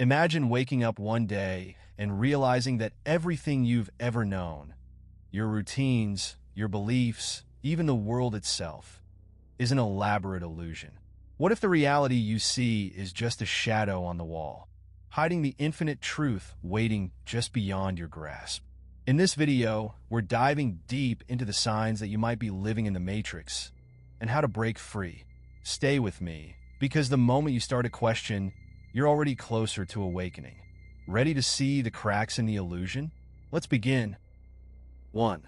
Imagine waking up one day and realizing that everything you've ever known, your routines, your beliefs, even the world itself, is an elaborate illusion. What if the reality you see is just a shadow on the wall, hiding the infinite truth waiting just beyond your grasp? In this video, we're diving deep into the signs that you might be living in the Matrix and how to break free. Stay with me, because the moment you start to question, you're already closer to awakening. Ready to see the cracks in the illusion? Let's begin. 1.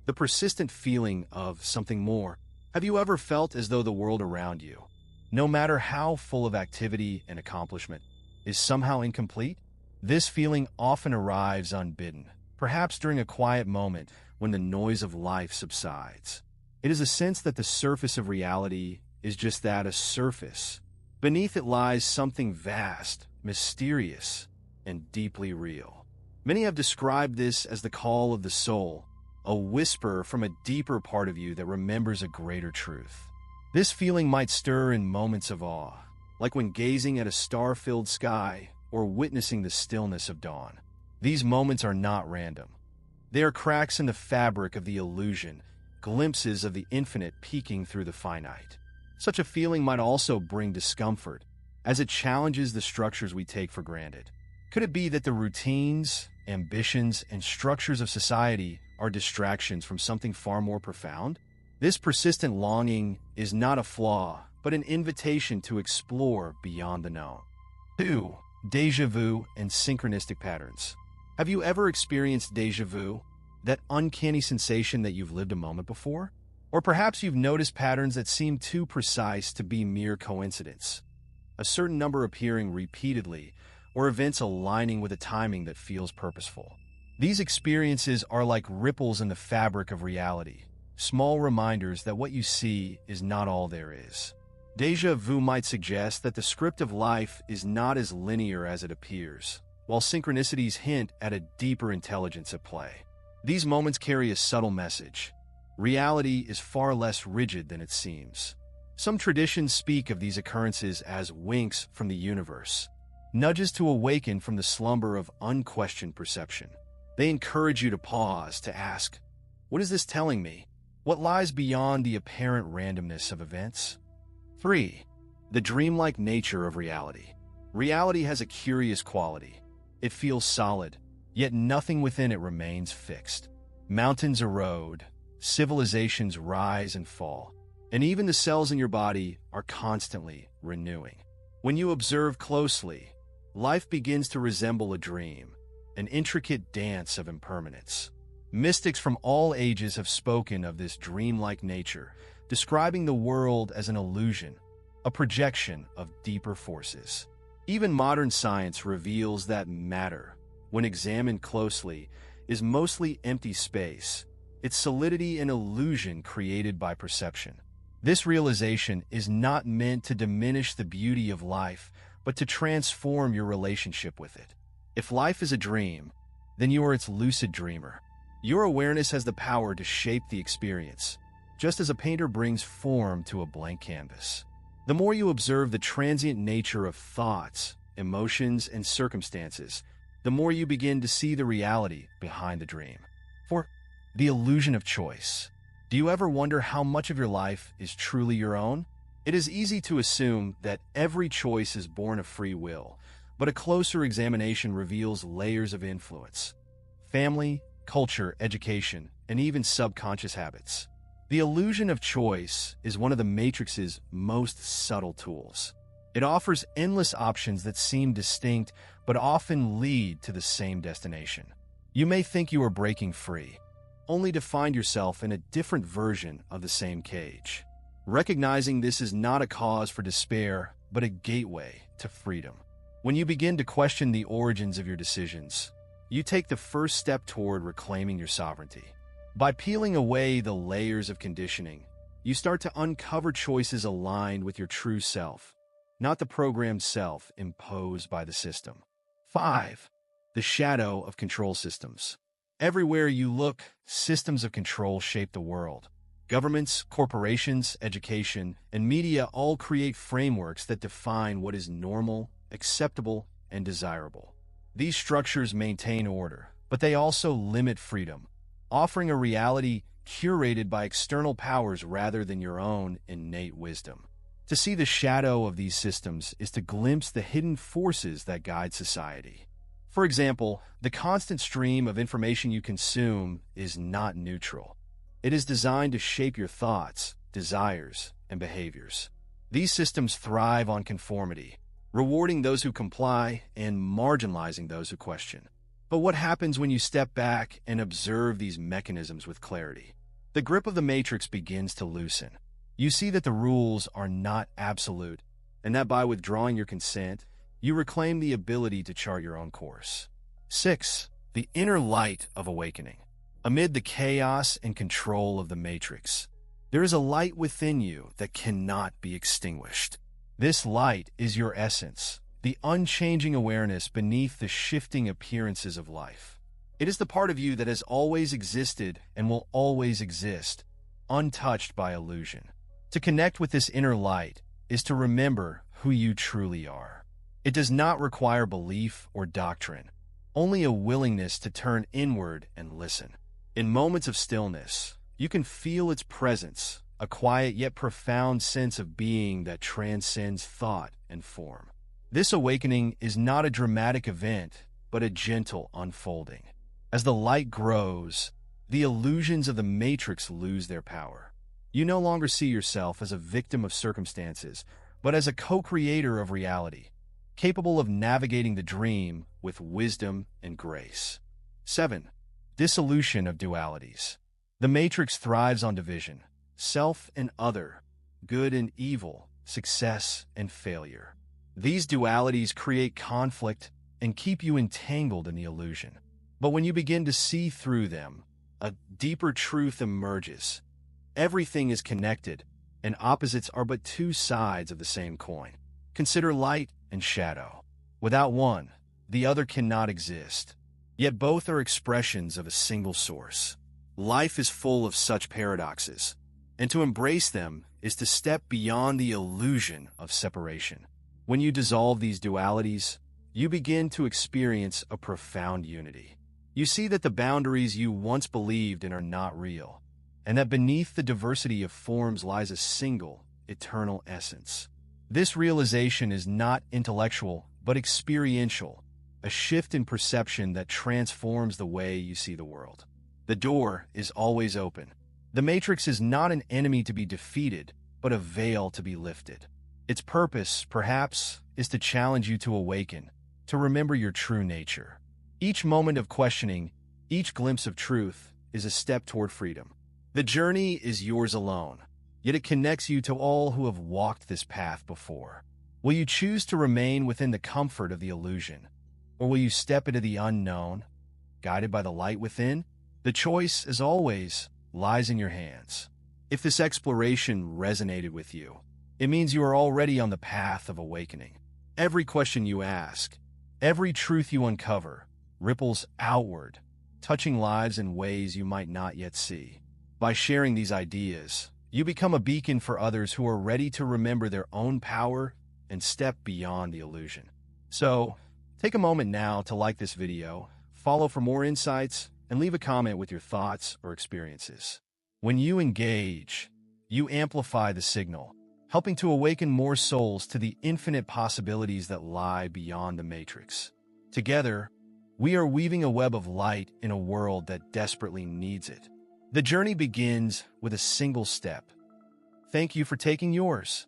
The persistent feeling of something more. Have you ever felt as though the world around you, no matter how full of activity and accomplishment, is somehow incomplete? This feeling often arrives unbidden, perhaps during a quiet moment when the noise of life subsides. It is a sense that the surface of reality is just that, a surface. Beneath it lies something vast, mysterious, and deeply real. Many have described this as the call of the soul, a whisper from a deeper part of you that remembers a greater truth. This feeling might stir in moments of awe, like when gazing at a star-filled sky or witnessing the stillness of dawn. These moments are not random. They are cracks in the fabric of the illusion, glimpses of the infinite peeking through the finite. Such a feeling might also bring discomfort, as it challenges the structures we take for granted. Could it be that the routines, ambitions, and structures of society are distractions from something far more profound? This persistent longing is not a flaw, but an invitation to explore beyond the known. 2. Déjà vu and synchronistic patterns. Have you ever experienced déjà vu, that uncanny sensation that you've lived a moment before? Or perhaps you've noticed patterns that seem too precise to be mere coincidence. A certain number appearing repeatedly, or events aligning with a timing that feels purposeful. These experiences are like ripples in the fabric of reality, small reminders that what you see is not all there is. Déjà vu might suggest that the script of life is not as linear as it appears, while synchronicities hint at a deeper intelligence at play. These moments carry a subtle message. Reality is far less rigid than it seems. Some traditions speak of these occurrences as winks from the universe, nudges to awaken from the slumber of unquestioned perception. They encourage you to pause, to ask, what is this telling me? What lies beyond the apparent randomness of events? 3. The dreamlike nature of reality. Reality has a curious quality. It feels solid, yet nothing within it remains fixed. Mountains erode, civilizations rise and fall, and even the cells in your body are constantly renewing. When you observe closely, life begins to resemble a dream, an intricate dance of impermanence. Mystics from all ages have spoken of this dreamlike nature, describing the world as an illusion, a projection of deeper forces. Even modern science reveals that matter, when examined closely, is mostly empty space, its solidity an illusion created by perception. This realization is not meant to diminish the beauty of life, but to transform your relationship with it. If life is a dream, then you are its lucid dreamer. Your awareness has the power to shape the experience, just as a painter brings form to a blank canvas. The more you observe the transient nature of thoughts, emotions, and circumstances, the more you begin to see the reality behind the dream. 4. The illusion of choice. Do you ever wonder how much of your life is truly your own? It is easy to assume that every choice is born of free will, but a closer examination reveals layers of influence. Family, culture, education, and even subconscious habits. The illusion of choice is one of the Matrix's most subtle tools. It offers endless options that seem distinct but often lead to the same destination. You may think you are breaking free, only to find yourself in a different version of the same cage. Recognizing this is not a cause for despair, but a gateway to freedom. When you begin to question the origins of your decisions, you take the first step toward reclaiming your sovereignty. By peeling away the layers of conditioning, you start to uncover choices aligned with your true self, not the programmed self imposed by the system. 5. The shadow of control systems. Everywhere you look, systems of control shape the world. Governments, corporations, education, and media all create frameworks that define what is normal, acceptable, and desirable. These structures maintain order, but they also limit freedom, offering a reality curated by external powers rather than your own innate wisdom. To see the shadow of these systems is to glimpse the hidden forces that guide society. For example, the constant stream of information you consume is not neutral. It is designed to shape your thoughts, desires, and behaviors. These systems thrive on conformity, rewarding those who comply and marginalizing those who question. But what happens when you step back and observe these mechanisms with clarity? The grip of the matrix begins to loosen. You see that the rules are not absolute, and that by withdrawing your consent, you reclaim the ability to chart your own course. 6. The inner light of awakening. Amid the chaos and control of the matrix, there is a light within you that cannot be extinguished. This light is your essence, the unchanging awareness beneath the shifting appearances of life. It is the part of you that has always existed and will always exist, untouched by illusion. To connect with this inner light is to remember who you truly are. It does not require belief or doctrine, only a willingness to turn inward and listen. In moments of stillness, you can feel its presence, a quiet yet profound sense of being that transcends thought and form. This awakening is not a dramatic event, but a gentle unfolding. As the light grows, the illusions of the matrix lose their power. You no longer see yourself as a victim of circumstances, but as a co-creator of reality, capable of navigating the dream with wisdom and grace. 7. Dissolution of dualities. The matrix thrives on division, self and other, good and evil, success and failure. These dualities create conflict and keep you entangled in the illusion. But when you begin to see through them, a deeper truth emerges. Everything is connected, and opposites are but two sides of the same coin. Consider light and shadow. Without one, the other cannot exist. Yet both are expressions of a single source. Life is full of such paradoxes, and to embrace them is to step beyond the illusion of separation. When you dissolve these dualities, you begin to experience a profound unity. You see that the boundaries you once believed in are not real, and that beneath the diversity of forms lies a single, eternal essence. This realization is not intellectual, but experiential, a shift in perception that transforms the way you see the world. The door is always open. The matrix is not an enemy to be defeated, but a veil to be lifted. Its purpose, perhaps, is to challenge you to awaken, to remember your true nature. Each moment of questioning, each glimpse of truth, is a step toward freedom. The journey is yours alone, yet it connects you to all who have walked this path before. Will you choose to remain within the comfort of the illusion, or will you step into the unknown, guided by the light within? The choice, as always, lies in your hands. If this exploration resonated with you, it means you are already on the path of awakening. Every question you ask, every truth you uncover, ripples outward, touching lives in ways you might not yet see. By sharing these ideas, you become a beacon for others who are ready to remember their own power and step beyond the illusion. So, take a moment now to like this video, follow for more insights, and leave a comment with your thoughts or experiences. When you engage, you amplify the signal, helping to awaken more souls to the infinite possibilities that lie beyond the matrix. Together, we are weaving a web of light in a world that desperately needs it. The journey begins with a single step. Thank you for taking yours.